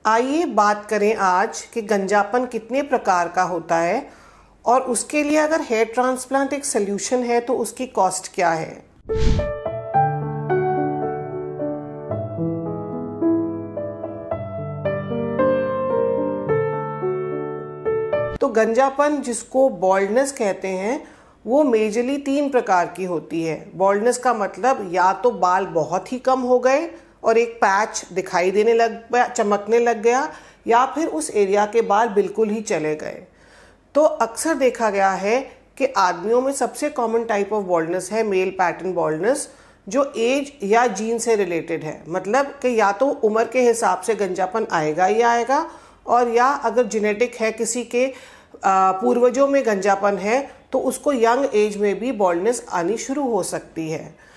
आइए बात करें आज कि गंजापन कितने प्रकार का होता है और उसके लिए अगर हेयर ट्रांसप्लांट एक सल्यूशन है तो उसकी कॉस्ट क्या है। तो गंजापन जिसको बॉल्डनेस कहते हैं वो मेजरली 3 प्रकार की होती है। बॉल्डनेस का मतलब या तो बाल बहुत ही कम हो गए और एक पैच दिखाई देने लग गया, चमकने लग गया, या फिर उस एरिया के बाल बिल्कुल ही चले गए। तो अक्सर देखा गया है कि आदमियों में सबसे कॉमन टाइप ऑफ बॉल्डनेस है मेल पैटर्न बॉल्डनेस, जो एज या जीन से रिलेटेड है। मतलब कि या तो उम्र के हिसाब से गंजापन आएगा ही आएगा, और या अगर जेनेटिक है, किसी के पूर्वजों में गंजापन है तो उसको यंग एज में भी बॉल्डनेस आनी शुरू हो सकती है।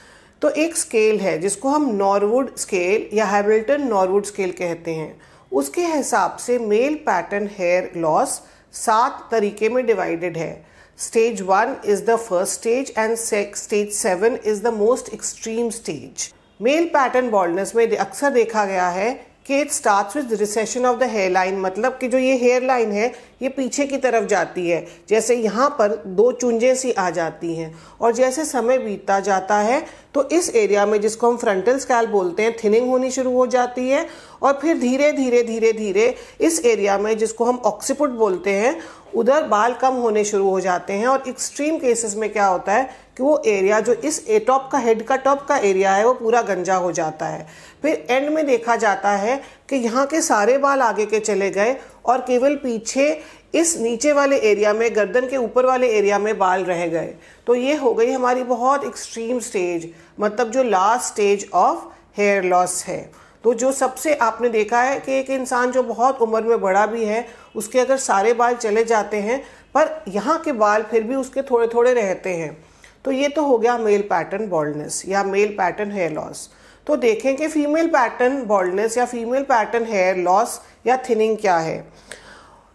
तो एक स्केल है जिसको हम नॉरवुड स्केल या हैमिल्टन नॉरवुड स्केल कहते हैं। उसके हिसाब से मेल पैटर्न हेयर लॉस 7 तरीके में डिवाइडेड है। Stage 1 is the first stage and stage 7 is the most extreme stage. Male pattern baldness में अक्सर देखा गया है कि it starts with recession of the hair line, मतलब कि जो ये हेयर लाइन है ये पीछे की तरफ जाती है, जैसे यहाँ पर 2 चुंझें सी आ जाती हैं, और जैसे समय बीतता जाता है तो इस एरिया में, जिसको हम फ्रंटल स्कैल्प बोलते हैं, थिनिंग होनी शुरू हो जाती है, और फिर धीरे धीरे धीरे धीरे इस एरिया में, जिसको हम ऑक्सीपुट बोलते हैं, उधर बाल कम होने शुरू हो जाते हैं। और एक्सट्रीम केसेस में क्या होता है कि वो एरिया जो इस टॉप का हेड का टॉप का एरिया है वो पूरा गंजा हो जाता है। फिर एंड में देखा जाता है कि यहाँ के सारे बाल आगे के चले गए और केवल पीछे इस नीचे वाले एरिया में, गर्दन के ऊपर वाले एरिया में बाल रह गए। तो ये हो गई हमारी बहुत एक्सट्रीम स्टेज, मतलब जो last stage of hair loss है। तो जो सबसे आपने देखा है कि एक इंसान जो बहुत उम्र में बड़ा भी है, उसके अगर सारे बाल चले जाते हैं पर यहाँ के बाल फिर भी उसके थोड़े थोड़े रहते हैं। तो ये तो हो गया मेल पैटर्न बॉल्डनेस या मेल पैटर्न हेयर लॉस। तो देखें कि फीमेल पैटर्न बॉल्डनेस या फीमेल पैटर्न हेयर लॉस या थिनिंग क्या है।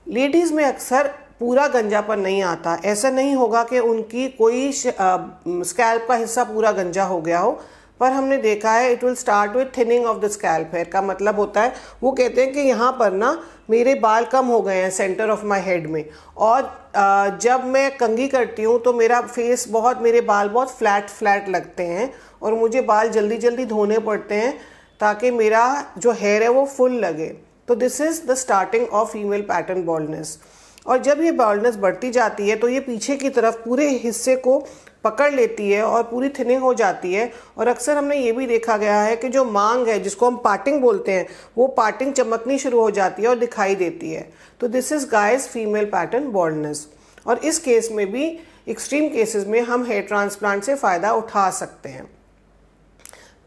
लेडीज़ में अक्सर पूरा गंजापन नहीं आता। ऐसा नहीं होगा कि उनकी कोई स्कैल्प का हिस्सा पूरा गंजा हो गया हो, पर हमने देखा है it will start with thinning of the scalp hair. का मतलब होता है, वो कहते हैं कि यहाँ पर ना मेरे बाल कम हो गए हैं सेंटर ऑफ माय हेड में, और जब मैं कंघी करती हूँ तो मेरा फेस मेरे बाल बहुत फ्लैट लगते हैं, और मुझे बाल जल्दी जल्दी धोने पड़ते हैं ताकि मेरा जो हेयर है वो फुल लगे। तो this is the starting of female pattern baldness. और जब ये बॉल्डनेस बढ़ती जाती है तो ये पीछे की तरफ पूरे हिस्से को पकड़ लेती है और पूरी थिनिंग हो जाती है। और अक्सर हमने ये भी देखा गया है कि जो मांग है, जिसको हम पार्टिंग बोलते हैं, वो पार्टिंग चमकनी शुरू हो जाती है और दिखाई देती है। तो this is guys female pattern baldness. और इस केस में भी, एक्सट्रीम केसेस में, हम हेयर ट्रांसप्लांट से फ़ायदा उठा सकते हैं।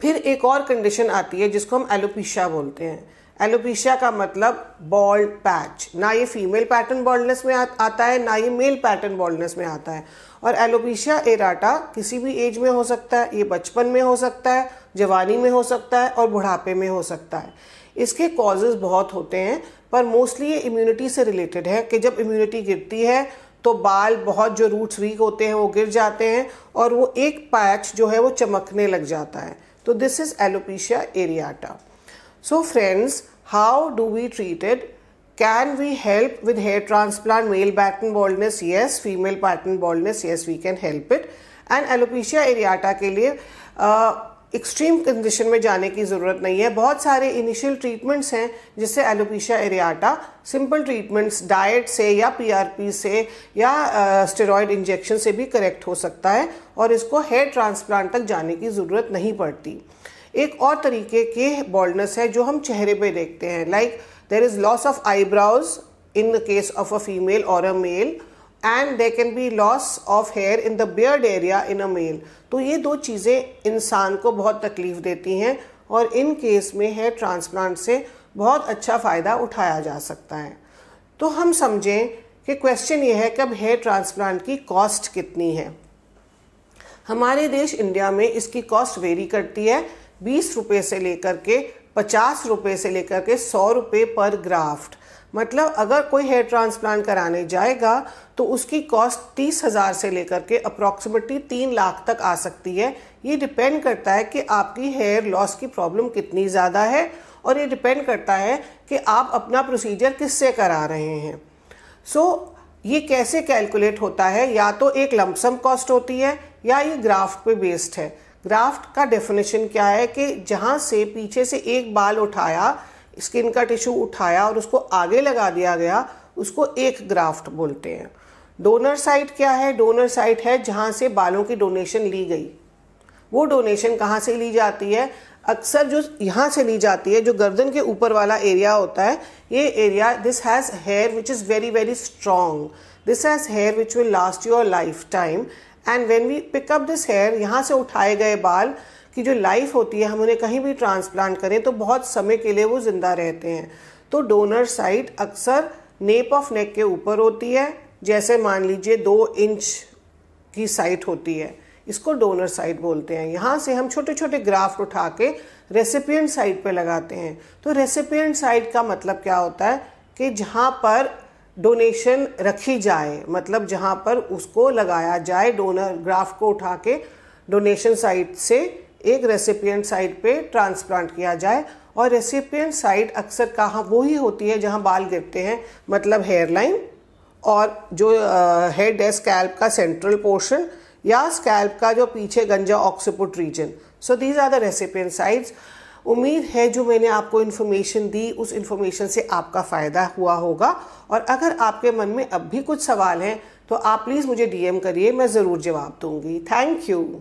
फिर एक और कंडीशन आती है जिसको हम एलोपेशिया बोलते हैं। एलोपेशिया का मतलब बॉल्ड पैच। ना ये फीमेल पैटर्न बॉल्डनेस में आता है, ना ये मेल पैटर्न बॉल्डनेस में आता है। और एलोपेशिया एराटा किसी भी एज में हो सकता है। ये बचपन में हो सकता है, जवानी में हो सकता है, और बुढ़ापे में हो सकता है। इसके कॉजेज़ बहुत होते हैं, पर मोस्टली ये इम्यूनिटी से रिलेटेड है कि जब इम्यूनिटी गिरती है तो बाल बहुत, जो रूट्स वीक होते हैं वो गिर जाते हैं, और वो एक पैच जो है वो चमकने लग जाता है। तो this is alopecia areata. So friends, how do we treat it? Can we help with hair transplant male pattern baldness? Yes. Female pattern baldness? Yes, we can help it. And alopecia areata के लिए extreme condition में जाने की ज़रूरत नहीं है। बहुत सारे इनिशियल ट्रीटमेंट्स हैं जिससे एलोपेशिया एरियाटा सिंपल ट्रीटमेंट्स, डाइट से या पीआरपी से या स्टेरॉयड इंजेक्शन से भी करेक्ट हो सकता है, और इसको हेयर ट्रांसप्लांट तक जाने की ज़रूरत नहीं पड़ती। एक और तरीके के बॉल्डनेस है जो हम चेहरे पे देखते हैं, like there is loss of eyebrows in the case of a female और a male, and there can be loss of hair in the beard area in a male. तो ये 2 चीज़ें इंसान को बहुत तकलीफ देती हैं, और इन केस में हेयर ट्रांसप्लांट से बहुत अच्छा फ़ायदा उठाया जा सकता है। तो हम समझें कि क्वेश्चन ये है कि अब हेयर ट्रांसप्लांट की कॉस्ट कितनी है। हमारे देश इंडिया में इसकी कॉस्ट वेरी करती है, 20 रुपये से लेकर के 50 रुपये से लेकर के 100 रुपये पर ग्राफ्ट। मतलब अगर कोई हेयर ट्रांसप्लांट कराने जाएगा तो उसकी कॉस्ट 30,000 से लेकर के अप्रॉक्सीमेटली 3 लाख तक आ सकती है। ये डिपेंड करता है कि आपकी हेयर लॉस की प्रॉब्लम कितनी ज़्यादा है, और ये डिपेंड करता है कि आप अपना प्रोसीजर किससे करा रहे हैं। ये कैसे कैलकुलेट होता है, या तो एक लमसम कॉस्ट होती है या ये ग्राफ्ट पे बेस्ड है। ग्राफ्ट का डेफिनेशन क्या है कि जहाँ से पीछे से एक बाल उठाया, स्किन का टिश्यू उठाया और उसको आगे लगा दिया गया, उसको एक ग्राफ्ट बोलते हैं। डोनर साइट क्या है? डोनर साइट है जहाँ से बालों की डोनेशन ली गई। वो डोनेशन कहाँ से ली जाती है? अक्सर जो यहाँ से ली जाती है, जो गर्दन के ऊपर वाला एरिया होता है, ये area, this has hair which is very very strong, this has hair which will last your lifetime, and when we pick up this hair, यहाँ से उठाए गए बाल की जो लाइफ होती है, हम उन्हें कहीं भी ट्रांसप्लांट करें तो बहुत समय के लिए वो जिंदा रहते हैं। तो डोनर साइट अक्सर नेप ऑफ नेक के ऊपर होती है, जैसे मान लीजिए 2 इंच की साइट होती है, इसको डोनर साइट बोलते हैं। यहाँ से हम छोटे छोटे ग्राफ्ट उठा के रेसिपिएंट साइट पे लगाते हैं। तो रेसिपिएंट साइट का मतलब क्या होता है कि जहाँ पर डोनेशन रखी जाए, मतलब जहाँ पर उसको लगाया जाए, डोनर ग्राफ्ट को उठा के डोनेशन साइट से एक रेसिपिएंट साइट पे ट्रांसप्लांट किया जाए। और रेसिपिएंट साइट अक्सर कहाँ वही होती है जहाँ बाल गिरते हैं, मतलब हेयर लाइन और जो हेड है स्कैल्प का सेंट्रल पोर्शन, या स्कैल्प का जो पीछे गंजा occiput region. So these are the recipient sites. उम्मीद है जो मैंने आपको इन्फॉर्मेशन दी, उस इन्फॉर्मेशन से आपका फ़ायदा हुआ होगा। और अगर आपके मन में अब भी कुछ सवाल हैं तो आप प्लीज़ मुझे DM करिए, मैं ज़रूर जवाब दूंगी। Thank you.